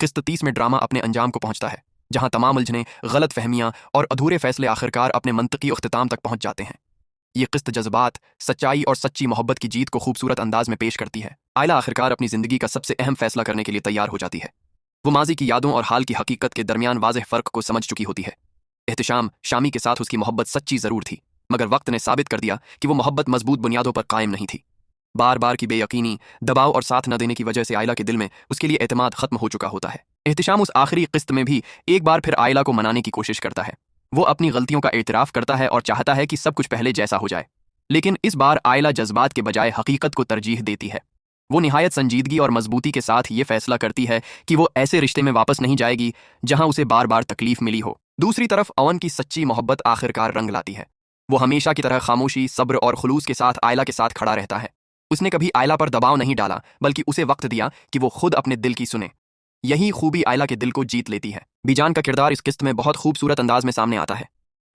قسط 30 में ड्रामा अपने अंजाम को पहुंचता है, जहां तमाम उलझनें, गलत फहमियां और अधूरे फैसले आखिरकार अपने मंतकी अख्तिताम तक पहुंच जाते हैं। ये किस्त जज्बात, सच्चाई और सच्ची मोहब्बत की जीत को खूबसूरत अंदाज में पेश करती है। आयला आखिरकार अपनी जिंदगी का सबसे अहम फैसला करने के लिए तैयार हो जाती है। वो माजी की यादों और हाल की हकीकत के दरमियान वाज़ेह फ़र्क को समझ चुकी होती है। एहतिशाम शामी के साथ उसकी मोहब्बत सच्ची ज़रूर थी, मगर वक्त ने साबित कर दिया कि वो मोहब्बत मजबूत बुनियादों पर कायम नहीं थी। बार बार की बेयकीनी, दबाव और साथ न देने की वजह से आयला के दिल में उसके लिए एतमाद खत्म हो चुका होता है। एहतिशाम उस आखिरी किस्त में भी एक बार फिर आयला को मनाने की कोशिश करता है। वो अपनी गलतियों का एतराफ़ करता है और चाहता है कि सब कुछ पहले जैसा हो जाए, लेकिन इस बार आयला जज्बात के बजाय हकीकत को तरजीह देती है। वो निहायत संजीदगी और मजबूती के साथ ये फैसला करती है कि वो ऐसे रिश्ते में वापस नहीं जाएगी जहां उसे बार बार तकलीफ मिली हो। दूसरी तरफ अवन की सच्ची मोहब्बत आखिरकार रंग लाती है। वो हमेशा की तरह खामोशी, सब्र और खुलूस के साथ आयला के साथ खड़ा रहता है। उसने कभी आयला पर दबाव नहीं डाला, बल्कि उसे वक्त दिया कि वो खुद अपने दिल की सुने। यही खूबी आयला के दिल को जीत लेती है। बीजान का किरदार इस किस्त में बहुत खूबसूरत अंदाज में सामने आता है।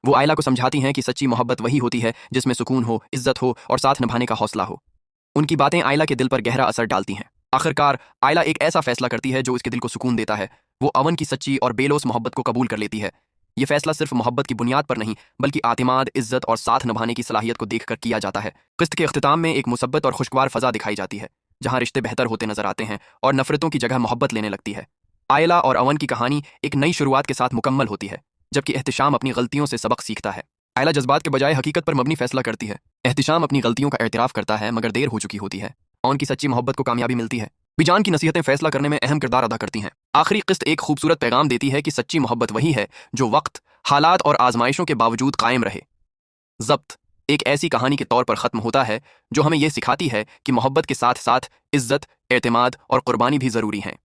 वो आयला को समझाती हैं कि सच्ची मोहब्बत वही होती है जिसमें सुकून हो, इज्जत हो और साथ निभाने का हौसला हो। उनकी बातें आयला के दिल पर गहरा असर डालती हैं। आखिरकार आयला एक ऐसा फैसला करती है जो उसके दिल को सुकून देता है। वो अवन की सच्ची और बेलोस मोहब्बत को कबूल कर लेती है। ये फैसला सिर्फ मोहब्बत की बुनियाद पर नहीं, बल्कि आतिमाद, इज्जत और साथ निभाने की सलाहियत को देखकर किया जाता है। किस्त के अख्तिताम में एक मुसब्बत और खुशगवार फजा दिखाई जाती है, जहां रिश्ते बेहतर होते नजर आते हैं और नफरतों की जगह मोहब्बत लेने लगती है। आयला और अवन की कहानी एक नई शुरुआत के साथ मुकम्मल होती है, जबकि एहतिशाम अपनी गलतियों से सबक सीखता है। आयला जज्बात के बजाय हकीकत पर मबनी फैसला करती है। एहतिशाम अपनी गलतियों का एतराफ़ करता है, मगर देर हो चुकी होती है। अवन की सच्ची मोहब्बत को कामयाबी मिलती है। बीजान की नसीहतें फैसला करने में अहम किरदार अदा करती हैं। आखिरी किस्त एक खूबसूरत पैगाम देती है कि सच्ची मोहब्बत वही है जो वक्त, हालात और आजमाइशों के बावजूद कायम रहे। ज़ब्त एक ऐसी कहानी के तौर पर ख़त्म होता है जो हमें यह सिखाती है कि मोहब्बत के साथ साथ इज्जत, एतमाद और कुर्बानी भी ज़रूरी हैं।